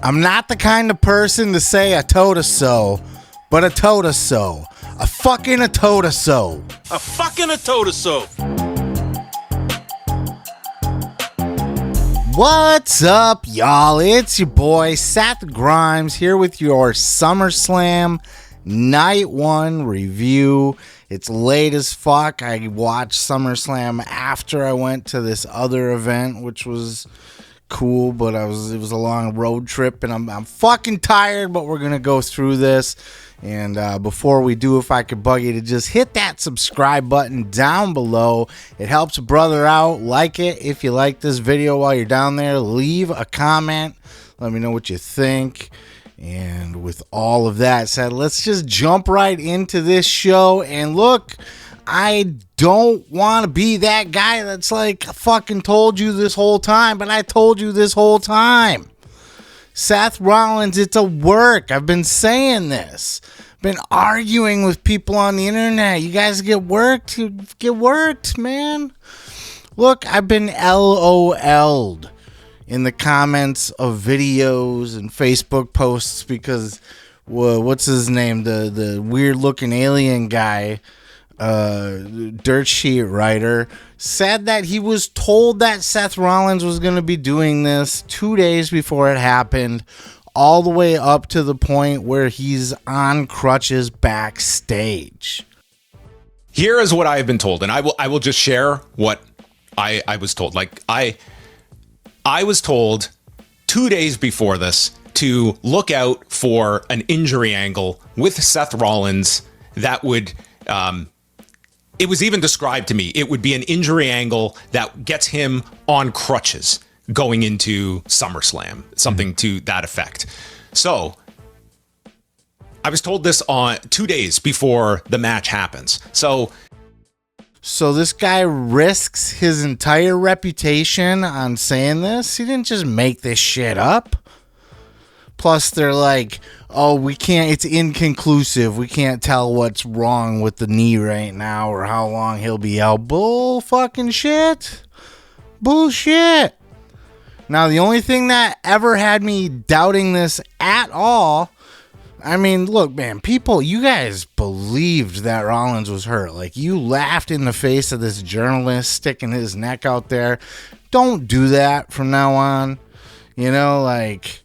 I'm not the kind of person to say a told-a-so, but a told-a-so. A fucking a told-a-so. A fucking a told-a-so. What's up, y'all? It's your boy, Seth Grimes, here with your SummerSlam Night 1 review. It's late as fuck. I watched SummerSlam after I went to this other event, which was cool, but it was a long road trip, and I'm fucking tired, but we're gonna go through this. And before we do, if I could bug you to just hit that subscribe button down below. It helps a brother out. Like it if you like this video while you're down there. Leave a comment. Let me know what you think. And with all of that said, let's just jump right into this show. And look, I don't want to be that guy that's like, I fucking told you this whole time, but I told you this whole time. Seth Rollins, it's a work. I've been saying this. Been arguing with people on the internet. You guys get worked. Get worked, man. Look, I've been LOL'd in the comments of videos and Facebook posts because, what's his name? The weird looking alien guy, dirt sheet writer, said that he was told that Seth Rollins was going to be doing this 2 days before it happened, all the way up to the point where he's on crutches backstage. Here is what I have been told, and I will just share what I was told. Like I was told 2 days before this to look out for an injury angle with Seth Rollins that would it was even described to me. It would be an injury angle that gets him on crutches going into SummerSlam, something to that effect. So I was told this on 2 days before the match happens. So this guy risks his entire reputation on saying this. He didn't just make this shit up. Plus, they're like, oh, we can't, it's inconclusive. We can't tell what's wrong with the knee right now or how long he'll be out. Bull fucking shit. Bullshit. Now, the only thing that ever had me doubting this at all, I mean, look, man, people, you guys believed that Rollins was hurt. Like, you laughed in the face of this journalist sticking his neck out there. Don't do that from now on. You know, like,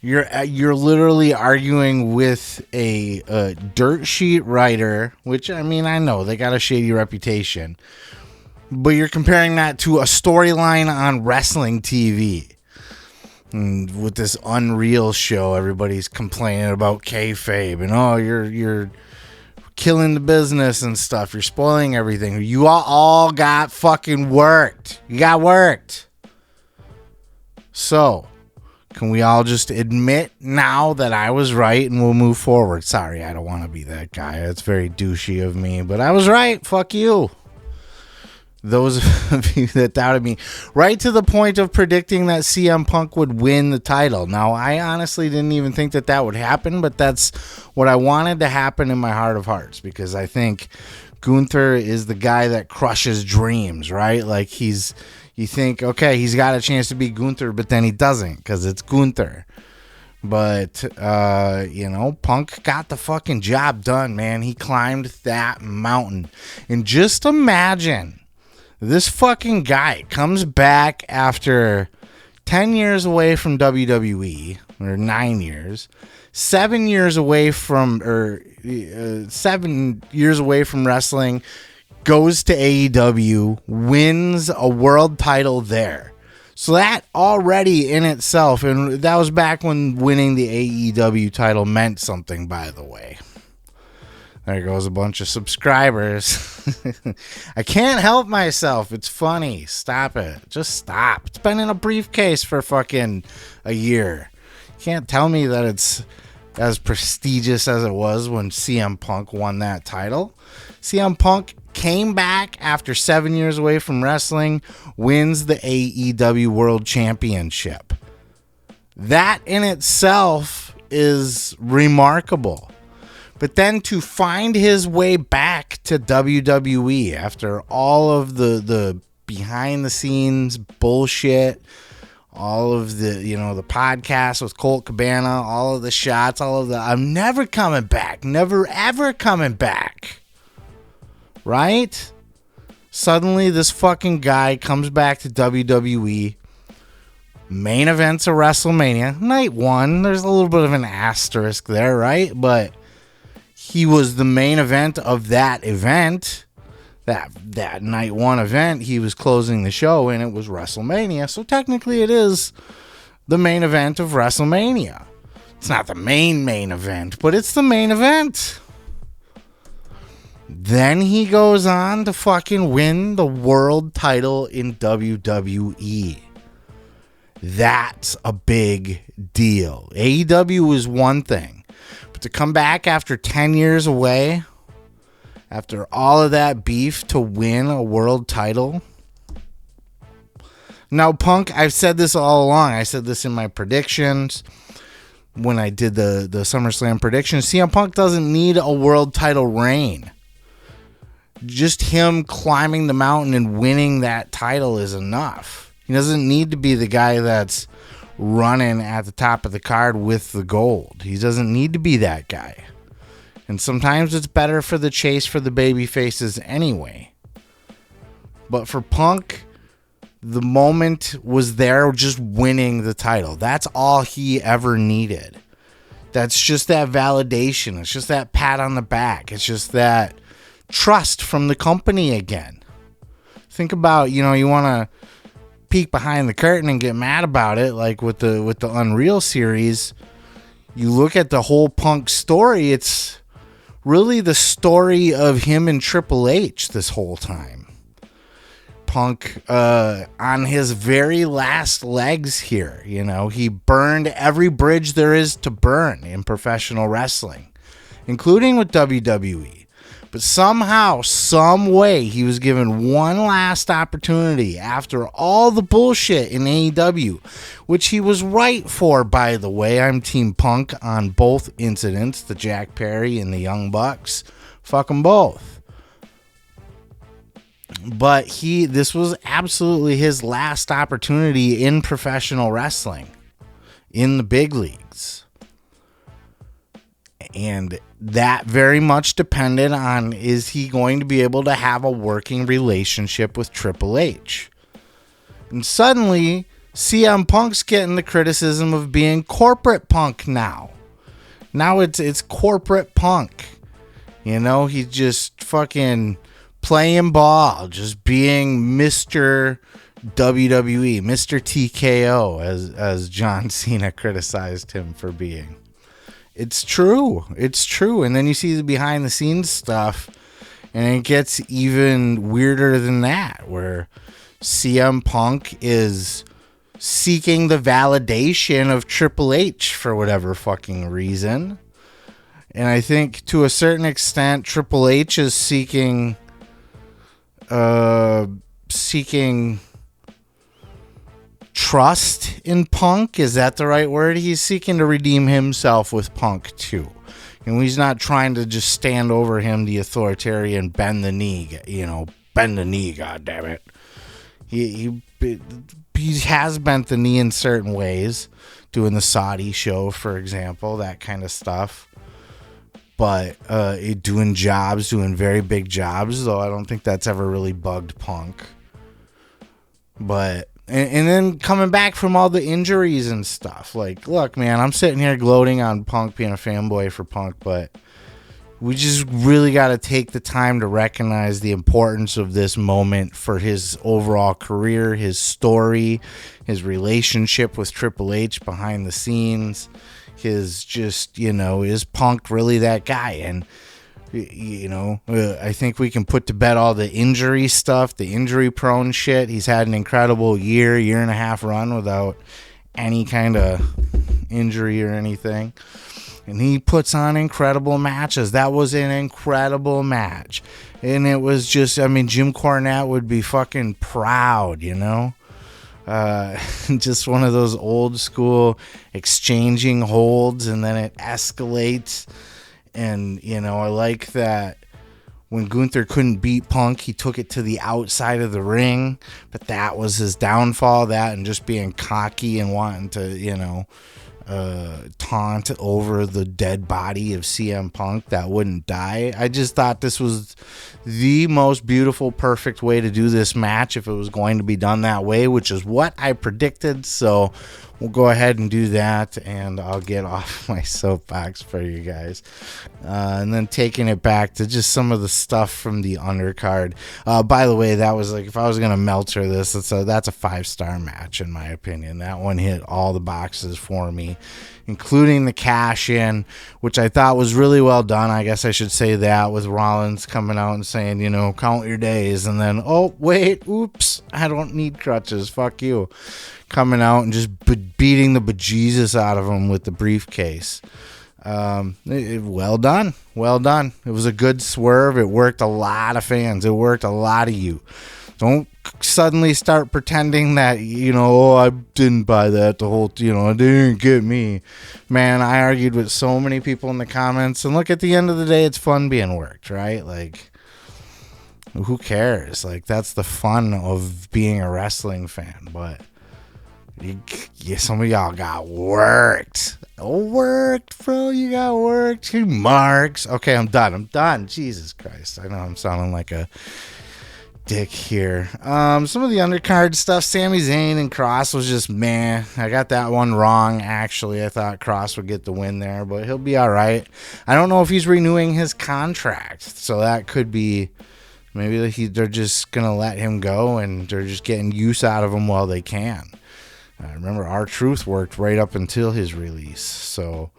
you're literally arguing with a dirt sheet writer, which, I mean, I know they got a shady reputation, but you're comparing that to a storyline on wrestling TV. And with this Unreal show, everybody's complaining about kayfabe and, oh, you're killing the business and stuff. You're spoiling everything. You all got fucking worked. You got worked. So, can we all just admit now that I was right and we'll move forward? Sorry, I don't want to be that guy. It's very douchey of me, but I was right. Fuck you. Those of you that doubted me, right to the point of predicting that CM Punk would win the title. Now, I honestly didn't even think that would happen, but that's what I wanted to happen in my heart of hearts, because I think Gunther is the guy that crushes dreams, right? Like, you think, okay, he's got a chance to beat Gunther, but then he doesn't because it's Gunther. But, Punk got the fucking job done, man. He climbed that mountain. And just imagine, this fucking guy comes back after 10 years away from WWE, or 9 years, 7 years away from, 7 years away from wrestling, goes to AEW, wins a world title there. So that already in itself, and that was back when winning the AEW title meant something, by the way. There goes a bunch of subscribers. I can't help myself. It's funny. Stop it. Just stop. It's been in a briefcase for fucking a year. You can't tell me that it's as prestigious as it was when CM Punk won that title. CM Punk came back after 7 years away from wrestling, wins the AEW World Championship. That in itself is remarkable. But then to find his way back to WWE after all of the behind the scenes bullshit, all of the, the podcast with Colt Cabana, all of the shots, all of the, I'm never coming back, never ever coming back. Right? Suddenly this fucking guy comes back to WWE. Main events of WrestleMania. Night 1, there's a little bit of an asterisk there, right? But he was the main event of that event. That night 1 event, he was closing the show, and it was WrestleMania. So technically it is the main event of WrestleMania. It's not the main event, but it's the main event. Then he goes on to fucking win the world title in WWE. That's a big deal. AEW is one thing, but to come back after 10 years away, after all of that beef, to win a world title. Now, Punk, I've said this all along. I said this in my predictions when I did the SummerSlam predictions. CM Punk doesn't need a world title reign. Just him climbing the mountain and winning that title is enough. He doesn't need to be the guy that's running at the top of the card with the gold. He doesn't need to be that guy. And sometimes it's better for the chase for the baby faces anyway. But for Punk, the moment was there, just winning the title. That's all he ever needed. That's just that validation. It's just that pat on the back. It's just that trust from the company again. Think about, you want to peek behind the curtain and get mad about it, like with the Unreal series. You look at the whole Punk story, it's really the story of him and Triple H this whole time. Punk, on his very last legs here, he burned every bridge there is to burn in professional wrestling, including with WWE. But somehow, some way, he was given one last opportunity after all the bullshit in AEW, which he was right for, by the way. I'm Team Punk on both incidents, the Jack Perry and the Young Bucks. Fuck them both. But this was absolutely his last opportunity in professional wrestling, in the big leagues. And that very much depended on, is he going to be able to have a working relationship with Triple H? And suddenly, CM Punk's getting the criticism of being corporate Punk now. Now it's corporate Punk. He's just fucking playing ball, just being Mr. WWE, Mr. TKO, as John Cena criticized him for being. It's true. And then you see the behind the scenes stuff, and it gets even weirder than that, where CM Punk is seeking the validation of Triple H for whatever fucking reason. And I think to a certain extent, Triple H is seeking trust in Punk. Is that the right word? He's seeking to redeem himself with Punk too. And he's not trying to just stand over him, the authoritarian, bend the knee, God damn it. He has bent the knee in certain ways, doing the Saudi show, for example, that kind of stuff. But doing very big jobs, though I don't think that's ever really bugged Punk. But and then coming back from all the injuries and stuff. Like, look, man, I'm sitting here gloating on Punk, being a fanboy for Punk, but we just really got to take the time to recognize the importance of this moment for his overall career, his story, his relationship with Triple H behind the scenes, his just, is Punk really that guy? And I think we can put to bed all the injury stuff, the injury prone shit. He's had an incredible year and a half run without any kind of injury or anything. And he puts on incredible matches. That was an incredible match. And it was just, Jim Cornette would be fucking proud, just one of those old school exchanging holds, and then it escalates. And, I like that When Gunther couldn't beat Punk, he took it to the outside of the ring, but that was his downfall. That and just being cocky and wanting to, taunt over the dead body of CM Punk that wouldn't die. I just thought this was the most beautiful, perfect way to do this match if it was going to be done that way, which is what I predicted. So we'll go ahead and do that, and I'll get off my soapbox for you guys. And then taking it back to just some of the stuff from the undercard. By the way, that was like, if I was going to Meltzer this, that's a 5-star match in my opinion. That one hit all the boxes for me, including the cash in, which I thought was really well done. I guess I should say that, with Rollins coming out and saying, count your days. And then, oh, wait, oops, I don't need crutches. Fuck you. Coming out and just beating the bejesus out of him with the briefcase. Well done. Well done. It was a good swerve. It worked a lot of fans. It worked a lot of you. Don't suddenly start pretending that, I didn't buy that the whole, it didn't get me. Man, I argued with so many people in the comments, and look, at the end of the day, it's fun being worked, right? Like, who cares? Like, that's the fun of being a wrestling fan, but some of y'all got worked. Worked, bro. You got worked. Marks. Okay, I'm done. Jesus Christ. I know I'm sounding like a dick here. Some of the undercard stuff, Sami Zayn and Cross was just meh. I got that one wrong, actually. I thought Cross would get the win there, but he'll be all right. I don't know if he's renewing his contract, so that could be, maybe they're just going to let him go, and they're just getting use out of him while they can. Remember, R-Truth worked right up until his release, so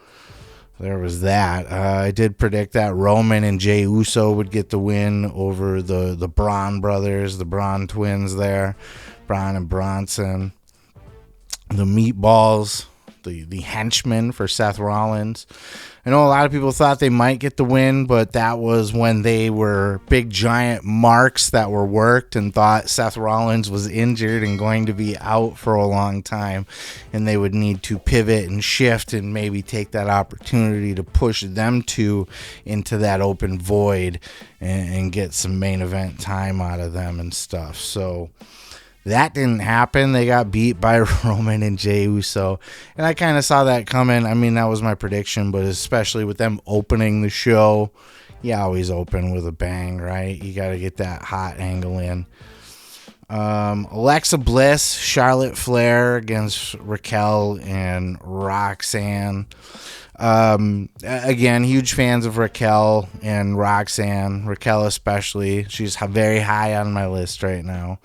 there was that. I did predict that Roman and Jey Uso would get the win over the Braun brothers, the Braun twins there, Braun and Bronson, the Meatballs, the henchmen for Seth Rollins. I know a lot of people thought they might get the win, but that was when they were big giant marks that were worked and thought Seth Rollins was injured and going to be out for a long time, and they would need to pivot and shift and maybe take that opportunity to push them two into that open void and get some main event time out of them and stuff. So that didn't happen. They got beat by Roman and Jey Uso, and I kind of saw that coming. I mean, that was my prediction, but especially with them opening the show, you always open with a bang, right? You got to get that hot angle in. Alexa Bliss, Charlotte Flair against Raquel and Roxanne. Again, huge fans of Raquel and Roxanne. Raquel especially. She's very high on my list right now.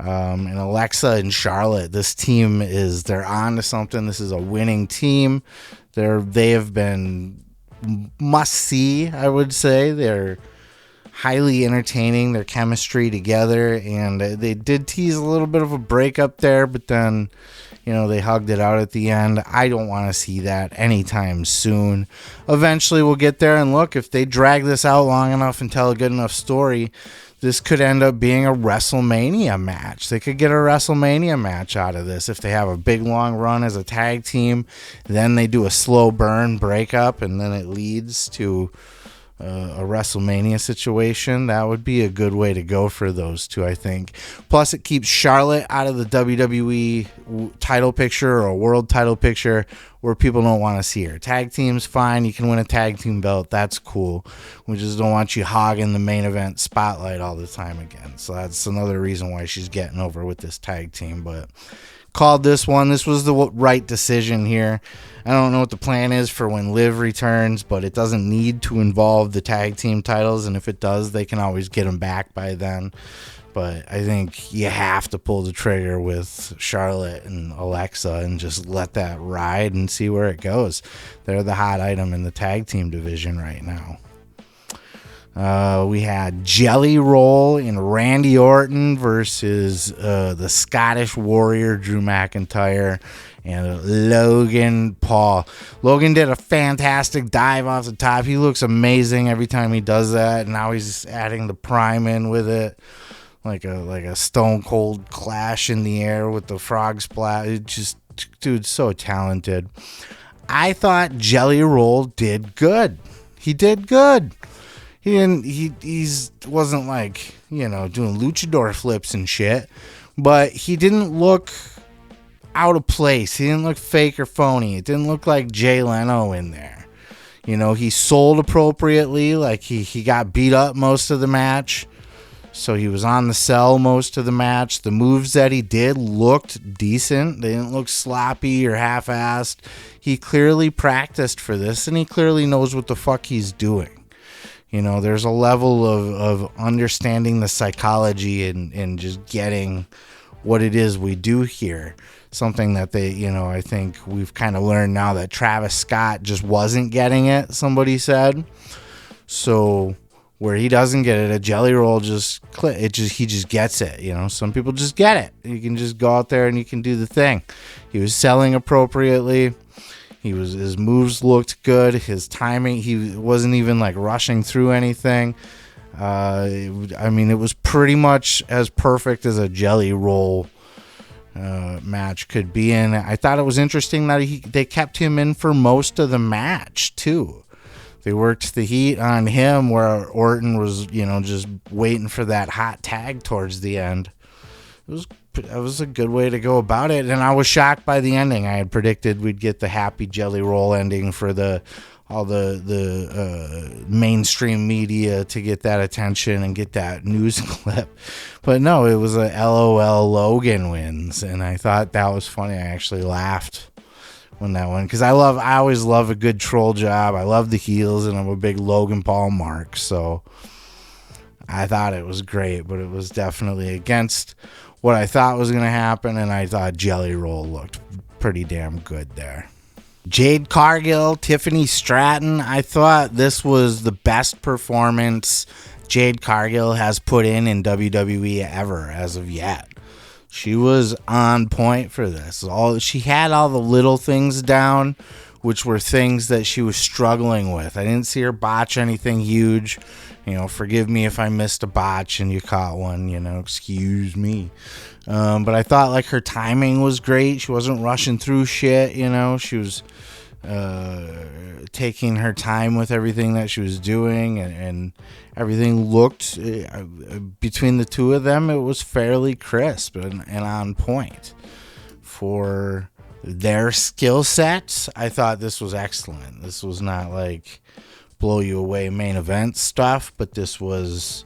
And Alexa and Charlotte, this team they're on to something. This is a winning team. They have been must see, I would say. They're highly entertaining, their chemistry together, and they did tease a little bit of a breakup there, but then, they hugged it out at the end. I don't want to see that anytime soon. Eventually we'll get there, and look, if they drag this out long enough and tell a good enough story, this could end up being a WrestleMania match. They could get a WrestleMania match out of this if they have a big long run as a tag team. Then they do a slow burn breakup, and then it leads to a WrestleMania situation. That would be a good way to go for those two, I think. Plus, it keeps Charlotte out of the WWE title picture or world title picture where people don't want to see her. Tag team's fine. You can win a tag team belt. That's cool. We just don't want you hogging the main event spotlight all the time again. So that's another reason why she's getting over with this tag team. But called this one. This was the right decision here. I don't know what the plan is for when Liv returns, but it doesn't need to involve the tag team titles, and if it does, they can always get them back by then. But I think you have to pull the trigger with Charlotte and Alexa and just let that ride and see where it goes. They're the hot item in the tag team division right now. We had Jelly Roll and Randy Orton versus the Scottish Warrior Drew McIntyre and Logan Paul. Logan did a fantastic dive off the top. He looks amazing every time he does that. And now he's adding the prime in with it, like a Stone Cold Clash in the air with the frog splash. It just, dude, so talented. I thought Jelly Roll did good. He did good. He's wasn't like, you know, doing luchador flips and shit, but he didn't look out of place. He didn't look fake or phony. It didn't look like Jay Leno in there. You know, he sold appropriately. Like he got beat up most of the match, so he was on the cell most of the match. The moves that he did looked decent. They didn't look sloppy or half-assed. He clearly practiced for this, and he clearly knows what the fuck he's doing. You know, there's a level of understanding the psychology and just getting what it is we do here. Something that they, you know, I think we've kind of learned now that Travis Scott just wasn't getting it, somebody said. So where he doesn't get it, a jelly roll he just gets it. You know, some people just get it. You can just go out there and you can do the thing. He was selling appropriately. His moves looked good. His timing, he wasn't even like rushing through anything. I mean, it was pretty much as perfect as a jelly roll match could be. And I thought it was interesting that they kept him in for most of the match too. They worked the heat on him where Orton was, you know, just waiting for that hot tag towards the end. It was a good way to go about it, and I was shocked by the ending. I had predicted we'd get the happy jelly roll ending for all the mainstream media to get that attention and get that news clip, but no, it was a LOL Logan wins, and I thought that was funny. I actually laughed when that went, because I always love a good troll job. I love the heels, and I'm a big Logan Paul mark, so I thought it was great, but it was definitely against what I thought was going to happen, and I thought Jelly Roll looked pretty damn good there. Jade Cargill, Tiffany Stratton, I thought this was the best performance Jade Cargill has put in WWE ever as of yet. She was on point for this. She had all the little things down, which were things that she was struggling with. I didn't see her botch anything huge. You know, forgive me if I missed a botch and you caught one, you know, excuse me. But I thought, like, her timing was great. She wasn't rushing through shit, you know. She was taking her time with everything that she was doing, and everything looked, between the two of them, it was fairly crisp and on point. For their skill sets, I thought this was excellent. This was not like blow you away main event stuff, but this was,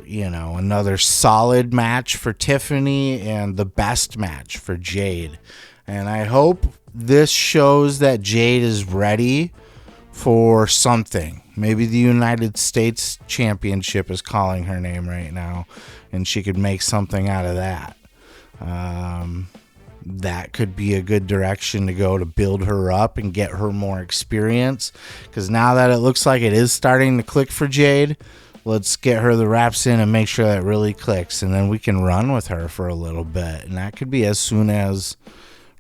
you know, another solid match for Tiffany and the best match for Jade. And I hope this shows that Jade is ready for something. Maybe the United States Championship is calling her name right now, and she could make something out of that. That could be a good direction to go to build her up and get her more experience. Because now that it looks like it is starting to click for Jade, let's get her the reps in and make sure that really clicks. And then we can run with her for a little bit. And that could be as soon as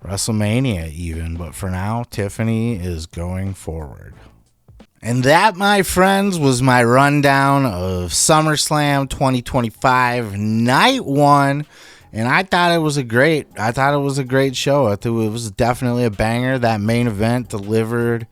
WrestleMania even. But for now, Tiffany is going forward. And that, my friends, was my rundown of SummerSlam 2025 Night 1. And I thought it was a great show. I thought it was definitely a banger. That main event delivered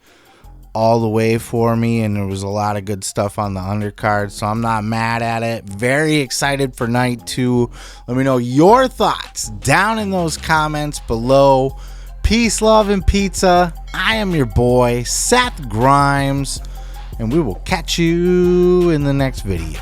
all the way for me, and there was a lot of good stuff on the undercard, so I'm not mad at it. Very excited for night 2. Let me know your thoughts down in those comments below. Peace, love, and pizza. I am your boy, Seth Grimes, and we will catch you in the next video.